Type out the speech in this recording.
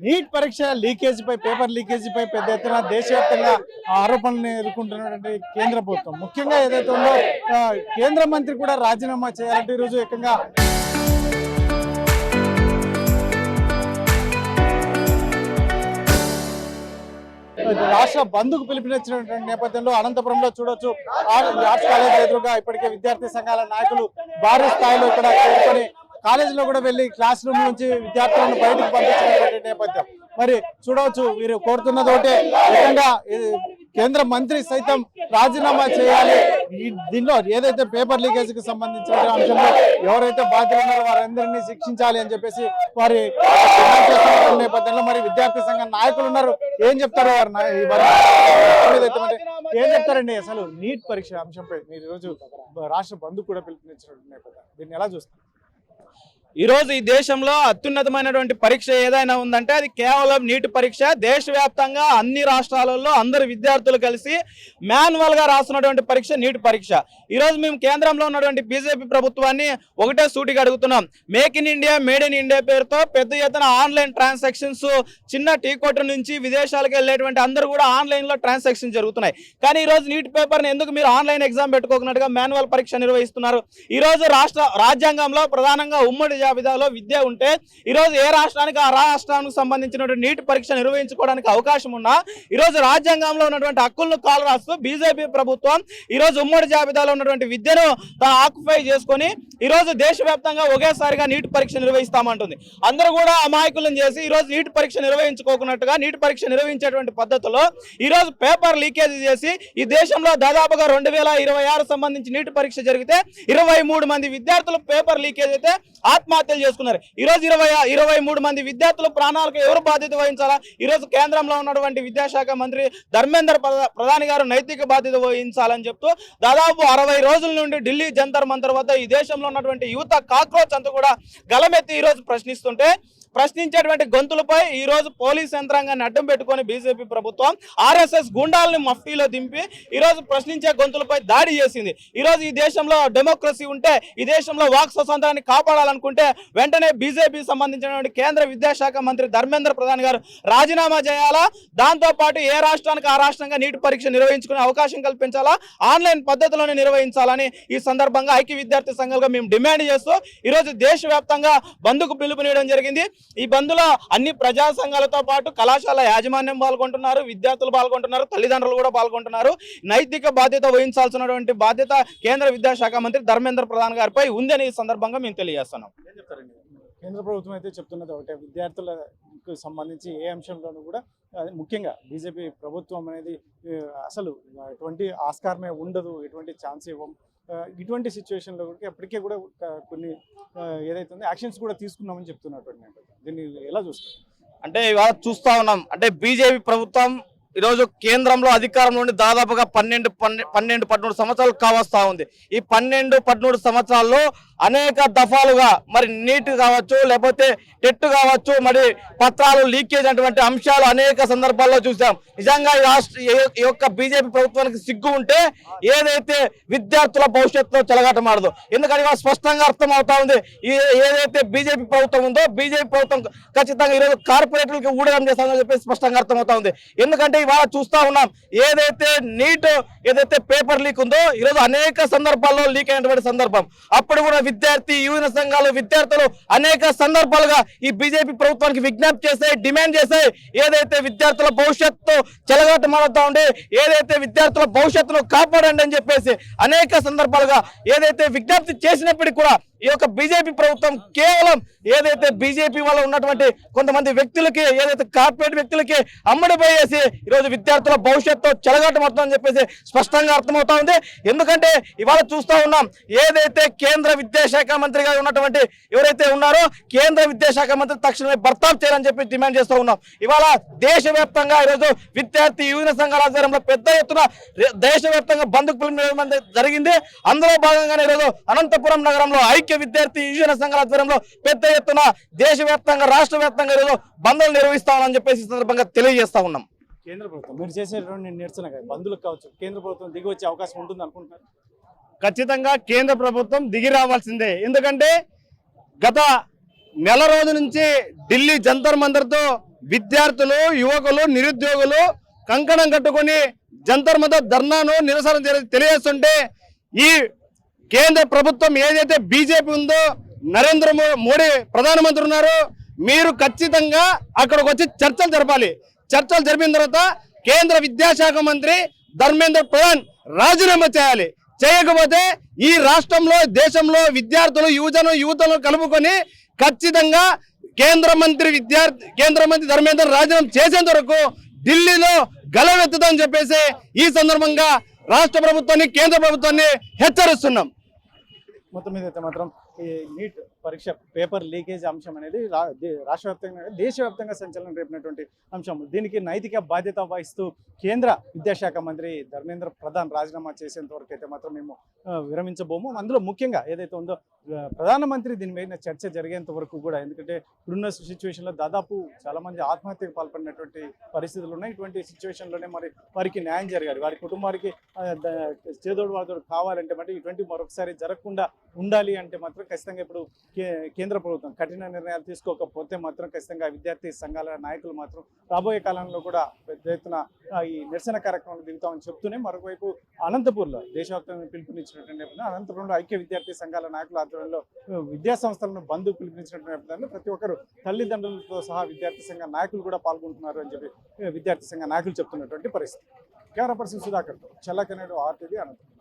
Neat పరీక్ష లీకేజీపై paper లీకేజీపై పెద్ద ఎత్తున దేశవ్యాప్తంగా ఆరోపణలను ఎదుర్కొంటున్నటువంటి కేంద్ర ప్రభుత్వం ముఖ్యంగా ఏదైతే ఉందో కేంద్ర మంత్రి కూడా రాజీనామా చేయాలంటే ఈరోజు ఏకంగా రాష్ట్ర బంద్కు పిలుపునిచ్చినటువంటి నేపథ్యంలో అనంతపురంలో చూడొచ్చు ఆర్ట్స్ కాలేజ్ ఎదురుగా ఇప్పటికే విద్యార్థి సంఘాల నాయకులు భారీ స్థాయిలో ఇక్కడ చేరుకొని కాలేజీలో కూడా వెళ్లి క్లాస్ రూమ్ నుంచి విద్యార్థులను బయటకు పంపించినటువంటి నేపథ్యం మరి చూడవచ్చు వీరు కోరుతున్నది ఒకటే ముఖ్యంగా కేంద్ర మంత్రి సైతం రాజీనామా చేయాలి దీనిలో ఏదైతే పేపర్ లీకేజీకి సంబంధించిన అంశంలో ఎవరైతే బాధ్యులు ఉన్నారో వారందరినీ శిక్షించాలి అని చెప్పేసి వారి నేపథ్యంలో మరి విద్యార్థి సంఘ నాయకులు ఉన్నారు ఏం చెప్తారు ఏం చెప్తారండి అసలు నీట్ పరీక్ష అంశంపై మీరు ఈరోజు రాష్ట్ర బంధు కూడా పిలుపునిచ్చినటువంటి నేపథ్యం దీన్ని ఎలా చూస్తారు? ఈరోజు ఈ దేశంలో అత్యున్నతమైనటువంటి పరీక్ష ఏదైనా ఉందంటే అది కేవలం నీట్ పరీక్ష. దేశవ్యాప్తంగా అన్ని రాష్ట్రాలలో అందరు విద్యార్థులు కలిసి మాన్యువల్గా రాస్తున్నటువంటి పరీక్ష నీట్ పరీక్ష. ఈరోజు మేము కేంద్రంలో ఉన్నటువంటి బీజేపీ ప్రభుత్వాన్ని ఒకటే సూటిగా అడుగుతున్నాం. Make in India made in India పేరుతో పెద్ద ఎత్తున ఆన్లైన్ ట్రాన్సాక్షన్స్ చిన్న టీ కొట్టు నుంచి విదేశాలకు వెళ్ళేటువంటి అందరూ కూడా ఆన్లైన్లో ట్రాన్సాక్షన్ జరుగుతున్నాయి. కానీ ఈరోజు నీట్ పేపర్ని ఎందుకు మీరు ఆన్లైన్ ఎగ్జామ్ పెట్టుకోకున్నట్టుగా మాన్యువల్ పరీక్ష నిర్వహిస్తున్నారు? ఈరోజు రాజ్యాంగంలో ప్రధానంగా ఉమ్మడి జాబితాలో విద్య ఉంటే ఈరోజు ఏ రాష్ట్రానికి ఆ రాష్ట్రానికి సంబంధించినటువంటి నీట్ పరీక్ష నిర్వహించుకోవడానికి అవకాశం ఉన్నా ఈరోజు రాజ్యాంగంలో ఉన్నటువంటి హక్కులను కాలు రాస్తూ బీజేపీ ప్రభుత్వం ఈరోజు ఉమ్మడి జాబితాలో ఉన్నటువంటి విద్యను ఆక్యుపై చేసుకొని ఈరోజు దేశవ్యాప్తంగా ఒకేసారిగా నీట్ పరీక్ష నిర్వహిస్తామంటుంది. అందరూ కూడా అమాయకులను చేసి ఈరోజు నీట్ పరీక్ష నిర్వహించుకోకున్నట్టుగా నీట్ పరీక్ష నిర్వహించేటువంటి పద్ధతిలో ఈరోజు పేపర్ లీకేజ్ చేసి ఈ దేశంలో దాదాపుగా 2026 సంబంధించి నీట్ పరీక్ష జరిగితే 23 మంది విద్యార్థులు పేపర్ లీకేజ్ అయితే ఆత్మహత్యలు చేసుకున్నారు. ఈరోజు 23 మంది విద్యార్థులు ప్రాణాలకు ఎవరు బాధ్యత వహించాలా? ఈరోజు కేంద్రంలో ఉన్నటువంటి విద్యాశాఖ మంత్రి ధర్మేంద్ర ప్రధాని గారు నైతిక బాధ్యత వహించాలని చెప్తూ దాదాపు 60 రోజుల నుండి ఢిల్లీ జంతర్ మంతర్ వద్ద ఈ దేశంలో ఉన్నటువంటి యువత కాక్రోచ్ అంతా కూడా గలమెత్తి ఈరోజు ప్రశ్నించేటువంటి గొంతులపై ఈ రోజు పోలీస్ యంత్రాంగాన్ని అడ్డం పెట్టుకొని బీజేపీ ప్రభుత్వం ఆర్ఎస్ఎస్ గుండాలని మఫ్టీలో దింపి ఈరోజు ప్రశ్నించే గొంతులపై దాడి చేసింది. ఈరోజు ఈ దేశంలో డెమోక్రసీ ఉంటే ఈ దేశంలో వాక్ స్వతంత్రాన్ని కాపాడాలనుకుంటే వెంటనే బీజేపీ సంబంధించినటువంటి కేంద్ర విద్యాశాఖ మంత్రి ధర్మేంద్ర ప్రధాన్ గారు రాజీనామా చేయాలా, దాంతోపాటు ఏ రాష్ట్రానికి ఆ రాష్ట్రంగా నీట్ పరీక్ష నిర్వహించుకునే అవకాశం కల్పించాలా, ఆన్లైన్ పద్ధతిలోనే నిర్వహించాలని ఈ సందర్భంగా ఐక్య విద్యార్థి సంఘాలుగా మేము డిమాండ్ చేస్తూ ఈరోజు దేశవ్యాప్తంగా బంద్కు పిలుపునివ్వడం జరిగింది. ఈ బంద్లో అన్ని ప్రజా సంఘాలతో పాటు కళాశాల యాజమాన్యం పాల్గొంటున్నారు, విద్యార్థులు పాల్గొంటున్నారు, తల్లిదండ్రులు కూడా పాల్గొంటున్నారు. నైతిక బాధ్యత వహించాల్సినటువంటి బాధ్యత కేంద్ర విద్యాశాఖ మంత్రి ధర్మేంద్ర ప్రధాన్ గారిపై ఉందని ఈ సందర్భంగా మేము తెలియజేస్తున్నాం. కేంద్ర ప్రభుత్వం అయితే చెప్తున్నది ఒకటే, విద్యార్థులకు సంబంధించి ఏ అంశంలోనూ కూడా ముఖ్యంగా బీజేపీ ప్రభుత్వం అనేది అసలు ఎటువంటి ఆస్కారమే ఉండదు, ఎటువంటి ఛాన్స్ ఇవ్వం, ఇటువంటి సిచ్యువేషన్లో కూడా అప్పటికే కూడా కొన్ని ఏదైతే యాక్షన్స్ కూడా తీసుకున్నామని చెప్తున్నటువంటి దీన్ని ఎలా చూస్తారు? అంటే ఇవాళ చూస్తా ఉన్నాం, అంటే బీజేపీ ప్రభుత్వం ఈరోజు కేంద్రంలో అధికారం నుండి దాదాపుగా 12-13 సంవత్సరాలు కావస్తా ఉంది. ఈ 12-13 సంవత్సరాల్లో అనేక దఫాలుగా మరి నీట్ కావచ్చు, లేకపోతే టెట్ కావచ్చు, మరి పత్రాలు లీకేజ్ అటువంటి అంశాలు అనేక సందర్భాల్లో చూసాం. నిజంగా ఈ యొక్క బీజేపీ ప్రభుత్వానికి సిగ్గు ఉంటే ఏదైతే విద్యార్థుల భవిష్యత్తులో చెలగాటమాడదు. ఎందుకంటే స్పష్టంగా అర్థమవుతా ఉంది, ఏదైతే బీజేపీ ప్రభుత్వం ఉందో బీజేపీ ప్రభుత్వం ఖచ్చితంగా ఈరోజు కార్పొరేట్లకి ఊడగం చేస్తామని చెప్పేసి స్పష్టంగా అర్థమవుతా ఉంది. ఎందుకంటే ఇవాళ చూస్తా ఉన్నాం, ఏదైతే నీట్ ఏదైతే పేపర్ లీక్ ఉందో ఈరోజు అనేక సందర్భాల్లో లీక్ అయినటువంటి సందర్భం. అప్పుడు కూడా విద్యార్థి యువజన సంఘాలు విద్యార్థులు అనేక సందర్భాలుగా ఈ బీజేపీ ప్రభుత్వానికి విజ్ఞప్తి చేశాయి, డిమాండ్ చేశాయి. ఏదైతే విద్యార్థుల భవిష్యత్తు చెలగాటమాడుతూ ఉండే, ఏదైతే విద్యార్థుల భవిష్యత్తును కాపాడండి అని చెప్పేసి అనేక సందర్భాలుగా ఏదైతే విజ్ఞప్తి చేసినప్పటికీ కూడా ఈ యొక్క బీజేపీ ప్రభుత్వం కేవలం ఏదైతే బీజేపీ వల్ల ఉన్నటువంటి కొంతమంది వ్యక్తులకి, ఏదైతే కార్పొరేట్ వ్యక్తులకి అమ్ముడిపోయేసి ఈరోజు విద్యార్థుల భవిష్యత్తు చెలగాటమవుతుందని చెప్పేసి స్పష్టంగా అర్థమవుతా ఉంది. ఎందుకంటే ఇవాళ చూస్తూ ఉన్నాం, ఏదైతే కేంద్ర విద్యాశాఖ మంత్రిగా ఉన్నటువంటి ఎవరైతే ఉన్నారో కేంద్ర విద్యాశాఖ మంత్రి తక్షణమే బర్తాప్ చేయాలని చెప్పి డిమాండ్ చేస్తూ ఉన్నాం. ఇవాళ దేశవ్యాప్తంగా ఈరోజు విద్యార్థి యువజన సంఘాల ఆధ్వర్యంలో పెద్ద ఎత్తున దేశవ్యాప్తంగా బంద్కు పిలుపునివ్వడం జరిగింది. అందులో భాగంగానే ఈరోజు అనంతపురం నగరంలో ఐక్య విద్యార్థి యువజన సంఘాల ఆధ్వర్యంలో పెద్ద ఎత్తున దేశవ్యాప్తంగా రాష్ట్ర వ్యాప్తంగా ఈరోజు బంద్లు నిర్వహిస్తామని చెప్పేసి సందర్భంగా తెలియజేస్తా ఉన్నాం. కేంద్ర ప్రభుత్వం మీరు చేసేటువంటి నిరసన బంద్లకు కావచ్చు కేంద్ర ప్రభుత్వం దిగి వచ్చే అవకాశం ఉంటుంది అనుకుంటున్నారు? ఖచ్చితంగా కేంద్ర ప్రభుత్వం దిగి రావాల్సిందే. ఎందుకంటే గత నెల రోజు నుంచి ఢిల్లీ జంతర్ మంతర్తో విద్యార్థులు, యువకులు, నిరుద్యోగులు కంకణం కట్టుకొని జంతర్ మంతర్ ధర్నాను నిరసన తెలియజేస్తుంటే ఈ కేంద్ర ప్రభుత్వం ఏదైతే బీజేపీ ఉందో, నరేంద్ర మోడీ ప్రధానమంత్రి ఉన్నారు, మీరు ఖచ్చితంగా అక్కడికి వచ్చి చర్చలు జరపాలి. చర్చలు జరిపిన తర్వాత కేంద్ర విద్యాశాఖ మంత్రి ధర్మేంద్ర ప్రధాన్ రాజీనామా చేయాలి. చేయకపోతే ఈ రాష్ట్రంలో, దేశంలో విద్యార్థులు, యువతను కలుపుకొని ఖచ్చితంగా కేంద్ర మంత్రి ధర్మేంద్ర రాజీనామా చేసేంత వరకు ఢిల్లీలో గలవెత్తుదని చెప్పేసి ఈ సందర్భంగా రాష్ట్ర ప్రభుత్వాన్ని, కేంద్ర ప్రభుత్వాన్ని హెచ్చరిస్తున్నాం. మొత్తం మీద అయితే మాత్రం ఈ నీట్ పరీక్ష పేపర్ లీకేజ్ అంశం అనేది రాష్ట్ర వ్యాప్తంగా, దేశవ్యాప్తంగా సంచలనం రేపినటువంటి అంశం. దీనికి నైతిక బాధ్యత వహిస్తూ కేంద్ర విద్యాశాఖ మంత్రి ధర్మేంద్ర ప్రధాన్ రాజీనామా చేసేంత వరకు అయితే మాత్రం మేము విరమించబోము. అందులో ముఖ్యంగా ఏదైతే ఉందో ప్రధానమంత్రి దీని మీద చర్చ జరిగేంత వరకు కూడా, ఎందుకంటే ఇప్పుడున్న సిచ్యువేషన్లో దాదాపు చాలా మంది ఆత్మహత్యకు పాల్పడినటువంటి పరిస్థితులు ఉన్నాయి. ఇటువంటి సిచ్యువేషన్లోనే మరి వారికి న్యాయం జరగాలి, వారి కుటుంబానికి చేదోడు వాదోడు కావాలంటే మరి ఇటువంటి మరొకసారి జరగకుండా ఉండాలి అంటే మాత్రం ఖచ్చితంగా ఇప్పుడు కేంద్ర ప్రభుత్వం కఠిన నిర్ణయాలు తీసుకోకపోతే మాత్రం ఖచ్చితంగా విద్యార్థి సంఘాల నాయకులు మాత్రం రాబోయే కాలంలో కూడా పెద్ద ఎత్తున ఈ నిరసన కార్యక్రమాలు దిగుతామని చెప్తూనే, మరొకవైపు అనంతపూర్లో దేశవ్యాప్తంగా పిలుపునిచ్చినటువంటి నేపథ్యంలో అనంతపురంలో ఐక్య విద్యార్థి సంఘాల నాయకుల ఆధ్వర్యంలో విద్యా సంస్థలను బంద్ పిలుపునిచ్చినటువంటి నేపథ్యంలో ప్రతి ఒక్కరు తల్లిదండ్రులతో సహా విద్యార్థి సంఘ నాయకులు కూడా పాల్గొంటున్నారు అని చెప్పి విద్యార్థి సంఘ నాయకులు చెప్తున్నటువంటి పరిస్థితి. కెమెరా పర్సన్ సుధాకర్తో చల్లకనేడు RTV అనంతపురం.